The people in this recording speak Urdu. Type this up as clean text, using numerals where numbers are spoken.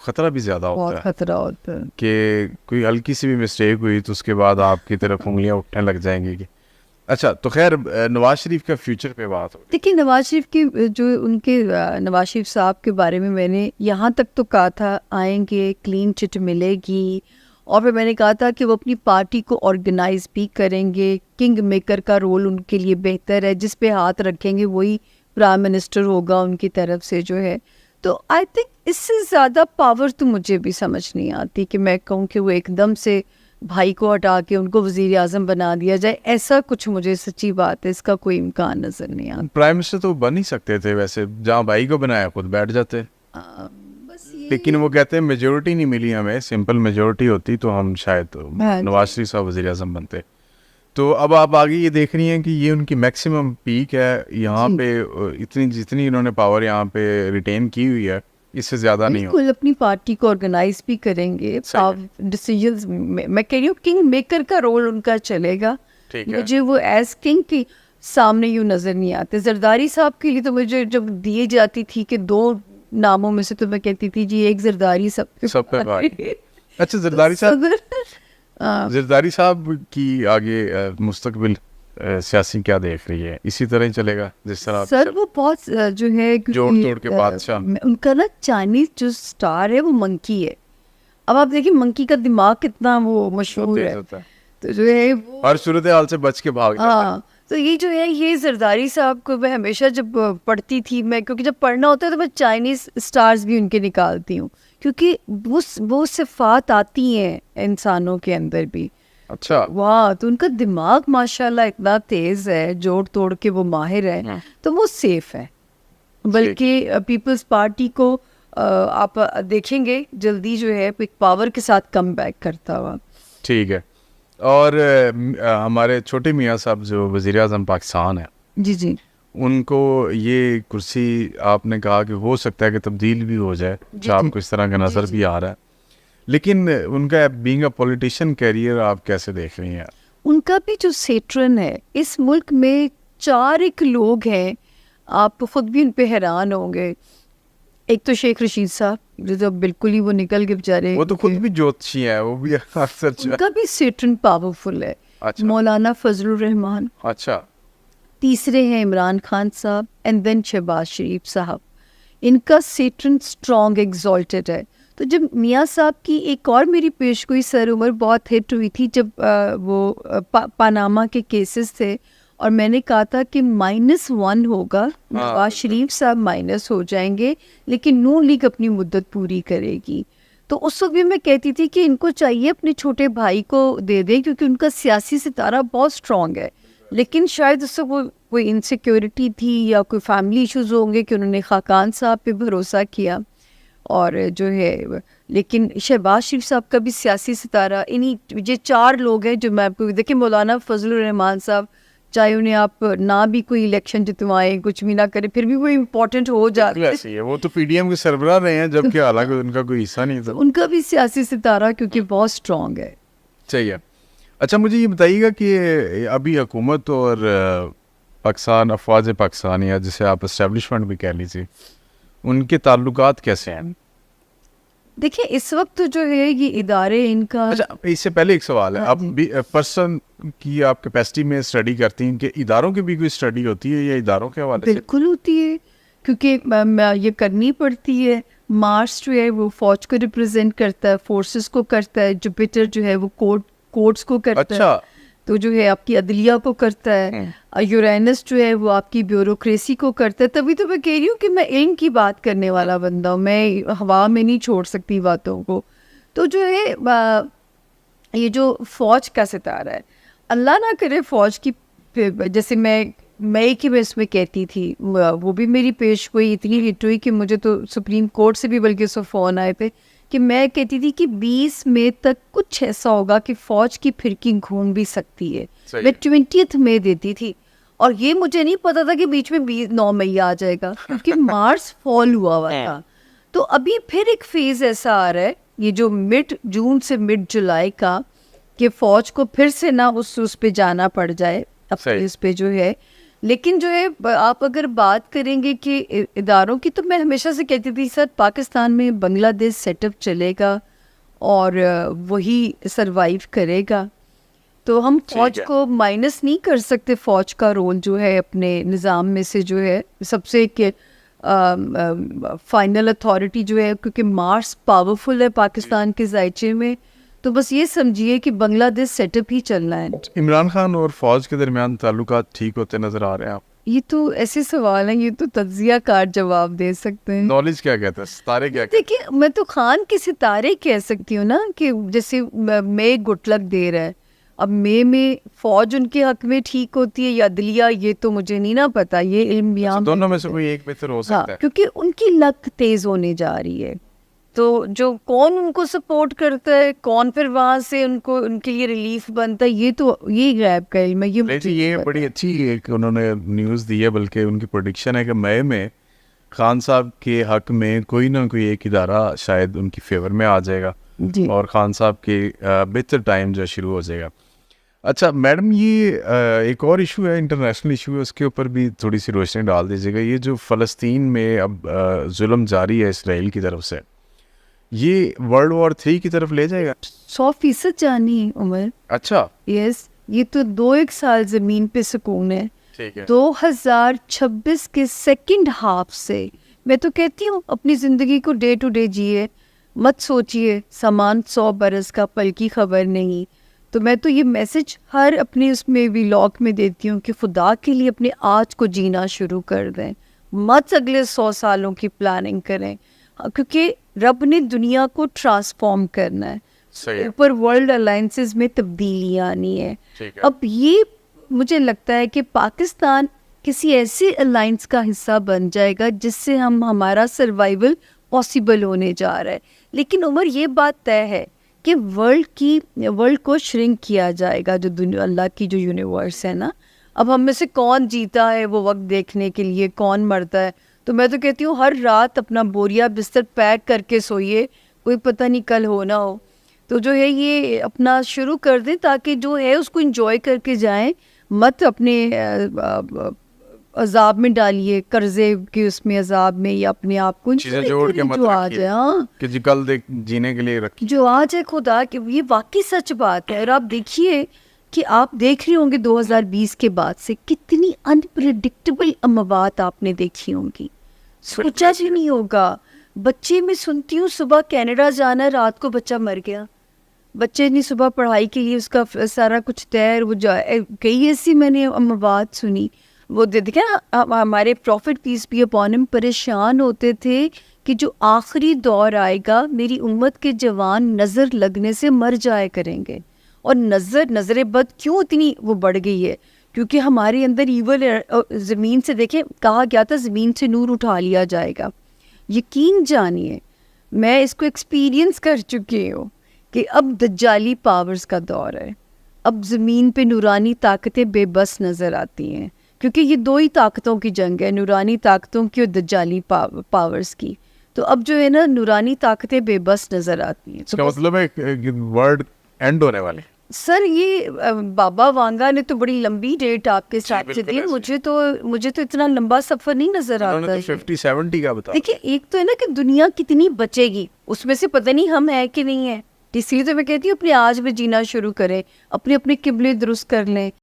خطرہ بھی زیادہ ہوتا ہے, بہت خطرہ ہوتا ہے کہ کوئی ہلکی سی بھی مسٹیک ہوئی تو اس کے بعد آپ کی طرف انگلیاں اٹھنے لگ جائیں گی. اچھا تو خیر نواز شریف کا فیوچر پہ بات ہو. دیکھیے نواز شریف کی جو ان کے نواز شریف صاحب کے بارے میں نے یہاں تک تو کہا تھا آئیں گے, کلین چٹ ملے گی, اور پھر میں نے کہا تھا کہ وہ اپنی پارٹی کو آرگنائز بھی کریں گے, کنگ میکر کا رول ان کے لیے بہتر ہے, جس پہ ہاتھ رکھیں گے وہی پرائم منسٹر ہوگا ان کی طرف سے جو ہے. تو آئی تھنک اس سے زیادہ پاور تو مجھے بھی سمجھ نہیں آتی کہ میں کہوں کہ وہ ایک دم سے بھائی کو ہٹا کے ان کو وزیر اعظم بنا دیا جائے, ایسا کچھ مجھے سچی بات ہے اس کا کوئی امکان نظر نہیں آتا. پرائم منسٹر تو بن ہی سکتے تھے ویسے, جہاں بھائی کو بنایا خود بیٹھ جاتے, لیکن وہ کہتے ہیں میجورٹی نہیں ملی ہمیں, سمپل میجورٹی ہوتی تو ہم شاید نواز شریف صاحب وزیر اعظم بنتے. تو اب آپ آگے یہ دیکھ رہی ہیں کہ یہ ان کی میکسیمم پیک ہے یہاں پہ, اتنی جتنی انہوں نے پاور یہاں پہ ریٹین کی ہوئی ہے اس سے زیادہ نہیں ہو. بالکل اپنی پارٹی کو آرگنائز بھی کریں گے, ڈیسیجنز میں کہہ رہی ہوں کنگ میکر کا رول ان کا چلے گا. مجھے وہ ایز کنگ کی سامنے یوں نظر نہیں آتے. زرداری صاحب کے لیے تو مجھے جب دیے جاتی تھی کہ 2 ناموں میں سے تو میں کہتی تھی جی ایک زرداری سب پہ بھائی. اچھا زرداری صاحب کی آگے مستقبل سیاسی کیا دیکھ رہی ہے, اسی طرح ہی چلے گا جس طرح؟ سر وہ بہت جو ہے جوڑ توڑ کے بادشاہ, ان کا نا چائنیز جو سٹار ہے وہ منکی ہے. اب آپ دیکھیں منکی کا دماغ کتنا وہ مشہور ہے, تو جو ہے ہر صورتحال سے بچ کے بھاگ. ہاں تو یہ جو ہے یہ زرداری صاحب کو میں ہمیشہ جب پڑھتی تھی, میں کیونکہ جب پڑھنا ہوتا ہے تو میں چائنیز سٹارز بھی ان کے نکالتی ہوں, کیونکہ وہ صفات آتی ہیں انسانوں کے اندر بھی. اچھا واہ, تو ان کا دماغ ماشاءاللہ اتنا تیز ہے, جوڑ توڑ کے وہ ماہر ہے, تو وہ سیف ہے. بلکہ پیپلز پارٹی کو آپ دیکھیں گے جلدی جو ہے ایک پاور کے ساتھ کم بیک کرتا ہوا. ٹھیک ہے. اور ہمارے چھوٹے میاں صاحب جو وزیر اعظم پاکستان ہیں, جی ان کو یہ کرسی آپ نے کہا کہ ہو سکتا ہے کہ تبدیل بھی ہو جائے, آپ کو اس طرح کا نظر بھی آ رہا ہے, لیکن ان کا بینگ اے پولیٹیشین کیریئر آپ کیسے دیکھ رہی ہیں؟ ان کا بھی جو سیٹرن ہے, اس ملک میں 4 لوگ ہیں, آپ خود بھی ان پہ حیران ہوں گے. ایک تو شیخ رشید صاحب جو بالکل ہی وہ نکل کے بیچارے, وہ تو خود بھی جوتشی ہیں, وہ بھی اکثر ان کا بھی سیٹرن پاورفل ہے. مولانا فضل الرحمان, اچھا, تیسرے ہیں عمران خان صاحب, اینڈ دین شہباز شریف صاحب. ان کا سیٹرن اسٹرانگ ایگزالٹڈ ہے. تو جب میاں صاحب کی ایک اور میری پیش گوئی سر عمر بہت ہٹ ہوئی تھی جب وہ پاناما کے کیسز تھے, اور میں نے کہا تھا کہ -1 ہوگا, نواز شریف صاحب مائنس ہو جائیں گے, لیکن نون لیگ اپنی مدت پوری کرے گی. تو اس وقت بھی میں کہتی تھی کہ ان کو چاہیے اپنے چھوٹے بھائی کو دے دیں, کیونکہ ان کا سیاسی ستارہ بہت اسٹرانگ ہے. لیکن شاید اس سے کوئی انسیکیورٹی تھی یا کوئی فیملی ایشوز ہوں گے کہ انہوں نے خاقان صاحب پہ بھروسہ کیا, اور جو ہے لیکن شہباز شریف صاحب کا بھی سیاسی ستارہ انہیں یہ 4 لوگ ہیں جو میں آپ کو دیکھیں. مولانا فضل الرحمان صاحب چاہے انہیں آپ نہ بھی کوئی الیکشن جتوائیں, کچھ بھی نہ کریں, پھر بھی وہ امپورٹنٹ ہو جاتے ہیں. وہ تو پی ڈی ایم کے سربراہ رہے ہیں, جبکہ حالانکہ ان کا کوئی حصہ نہیں تھا. ان کا بھی سیاسی ستارہ کیونکہ بہت اسٹرانگ ہے. چاہیے. اچھا مجھے یہ بتائیے گا کہ ابھی حکومت اور پاکستان, افواج پاکستان یا جسے آپ اسٹیبلشمنٹ بھی کہہ لیجیے, ان کے تعلقات کیسے ہیں؟ دیکھیں اس وقت جو ہے یہ ادارے ان کا. اچھا اس سے پہلے ایک سوال ہے, آپ پرسن کی آپ کیپیسٹی میں اسٹڈی کرتی ہیں کہ اداروں کی بھی کوئی اسٹڈی ہوتی ہے یا اداروں کے حوالے سے؟ بالکل ہوتی ہے, کیونکہ یہ کرنی پڑتی ہے. مارس جو ہے وہ فوج کو ریپرزینٹ کرتا ہے, فورسز کو کرتا ہے. جوپیٹر جو ہے وہ کورٹس کو کرتا ہے, تو جو ہے آپ کی عدلیہ کو کرتا ہے. یورینس جو ہے وہ آپ کی بیوروکریسی کو کرتا ہے. تبھی تو میں کہہ رہی ہوں کہ میں علم کی بات کرنے والا بندہ ہوں, میں ہوا میں نہیں چھوڑ سکتی باتوں کو. تو جو ہے یہ جو فوج کا ستارہ ہے, اللہ نہ کرے فوج کی, جیسے میں اس میں کہتی تھی, وہ بھی میری پیش گوئی اتنی ہٹ ہوئی کہ مجھے تو سپریم کورٹ سے بھی بلکہ سو فون آئے تھے کہ میں کہتی تھی کہ 20 مئی تک کچھ ایسا ہوگا کہ فوج کی پھرکی گھوم بھی سکتی ہے. میں 20 مئی دیتی تھی, اور یہ مجھے نہیں پتا تھا کہ بیچ میں 9 مئی آ جائے گا, کیونکہ مارس فال ہوا تھا. تو ابھی پھر ایک فیز ایسا آ رہا ہے, یہ جو مڈ جون سے مڈ جولائی کا, کہ فوج کو پھر سے نہ اس پہ جانا پڑ جائے, اپنے اس پہ جو ہے لیکن جو ہے آپ اگر بات کریں گے کہ اداروں کی، تو میں ہمیشہ سے کہتی تھی سر پاکستان میں بنگلہ دیش سیٹ اپ چلے گا اور وہی سروائیو کرے گا. تو ہم فوج کو مائنس نہیں کر سکتے. فوج کا رول جو ہے اپنے نظام میں سے جو ہے سب سے کہ فائنل اتھارٹی جو ہے، کیونکہ مارس پاورفل ہے پاکستان کے ذائچے میں، تو بس یہ سمجھیے کہ بنگلہ دیش سیٹ اپ ہی چلنا ہے. عمران خان اور فوج کے درمیان تعلقات ٹھیک ہوتے نظر آ رہے ہیں آپ؟ یہ تو ایسے سوال ہیں، یہ تو تجزیہ کار جواب دے سکتے ہیں. نالج کیا کہتا ہے، ستارے کیا کہتے ہیں؟ دیکھیے میں تو خان کے ستارے کہہ سکتی ہوں نا، کہ جیسے مے گڈ لک دے رہا ہے. اب مے میں فوج ان کے حق میں ٹھیک ہوتی ہے یا عدلیہ، یہ تو مجھے نہیں نا پتا، یہ علم یہاں دونوں میں سے کوئی ایک بہتر ہو سکتا ہے، کیونکہ ان کی لک تیز ہونے جا رہی ہے. تو جو کون ان کو سپورٹ کرتا ہے، کون پھر وہاں سے ان کو ان کے لیے ریلیف بنتا ہے، یہ غیب کا علم ہے. یہ بڑی اچھی ایک انہوں نے نیوز دی ہے، بلکہ ان کی پریڈکشن ہے کہ مئی میں خان صاحب کے حق میں کوئی نہ کوئی ایک ادارہ شاید ان کی فیور میں آ جائے گا اور خان صاحب کے بہتر ٹائم جو شروع ہو جائے گا. اچھا میڈم، یہ ایک اور ایشو ہے، انٹرنیشنل ایشو ہے، اس کے اوپر بھی تھوڑی سی روشنی ڈال دیجیے گا. یہ جو فلسطین میں اب ظلم جاری ہے اسرائیل کی طرف سے، یہ ورلڈ وار 3 کی طرف لے جائے گا؟ 100% جانی عمر. اچھا یس، یہ تو 2-1 سال زمین پہ سکون ہے. 2026 کے سیکنڈ ہاف سے میں تو کہتی ہوں اپنی زندگی کو ڈے ٹو ڈے جیے، مت سوچیے سامان 100 برس کا، پل کی خبر نہیں. تو میں تو یہ میسج ہر اپنے اس میں ویلاگ میں دیتی ہوں کہ خدا کے لیے اپنے آج کو جینا شروع کر دیں، مت اگلے 100 سالوں کی پلاننگ کریں، کیونکہ رب نے دنیا کو ٹرانسفارم کرنا ہے. اوپر ورلڈ الائنسز میں تبدیلی آنی ہے. اب یہ مجھے لگتا ہے کہ پاکستان کسی ایسے الائنس کا حصہ بن جائے گا جس سے ہمارا سروائیول پاسبل ہونے جا رہا ہے. لیکن عمر یہ بات طے ہے کہ ورلڈ کو شرنک کیا جائے گا. جو دنیا اللہ کی جو یونیورس ہے نا، اب ہم میں سے کون جیتا ہے وہ وقت دیکھنے کے لیے، کون مرتا ہے. تو میں تو کہتی ہوں ہر رات اپنا بوریا بستر پیک کر کے سوئیے، کوئی پتہ نہیں کل ہو نہ ہو. تو جو ہے یہ اپنا شروع کر دیں تاکہ جو ہے اس کو انجوائے کر کے جائیں، مت اپنے عذاب میں ڈالیے، قرضے کے اس میں عذاب میں، یا اپنے آپ کو چیزیں جوڑ کے مت رکھیے کہ جی کل جینے کے لیے رکھیے جو آج ہے خدا کہ یہ واقعی سچ بات ہے. اور آپ دیکھیے کہ آپ دیکھ رہے ہوں گے 2020 کے بعد سے کتنی انپریڈکٹیبل اموات آپ نے دیکھی ہوں گی، سوچا بھی نہیں ہوگا. بچے میں سنتی ہوں صبح کینیڈا جانا ہے، رات کو بچہ مر گیا. بچے نے صبح پڑھائی کے لیے اس کا سارا کچھ تیر وہ جائے. کئی ایسی میں نے اموات سنی. وہ دیکھیں ہمارے profit piece be upon him پریشان ہوتے تھے کہ جو آخری دور آئے گا میری امت کے جوان نظر لگنے سے مر جائے کریں گے. اور نظر بد کیوں اتنی وہ بڑھ گئی ہے؟ کیونکہ ہمارے اندر ایول زمین سے، دیکھیں کہا گیا تھا زمین سے نور اٹھا لیا جائے گا. یقین جانیے میں اس کو ایکسپیرینس کر چکی ہوں کہ اب دجالی پاورز کا دور ہے. اب زمین پہ نورانی طاقتیں بے بس نظر آتی ہیں، کیونکہ یہ 2 ہی طاقتوں کی جنگ ہے، نورانی طاقتوں کی اور دجالی پاورز کی. تو اب جو ہے نا نورانی طاقتیں بے بس نظر آتی ہیں. اس کا مطلب ہے ورلڈ اینڈ ہونے والے. سر یہ بابا وانگا نے تو بڑی لمبی ڈیٹ آپ کے ساتھ سے دی. مجھے تو اتنا لمبا سفر نہیں نظر آتا ہے. 50-70 کا بتا. دیکھیے ایک تو ہے نا کہ دنیا کتنی بچے گی، اس میں سے پتہ نہیں ہم ہیں کہ نہیں ہیں. اس لیے تو میں کہتی ہوں اپنے آج میں جینا شروع کریں، اپنے قبلے درست کر لیں.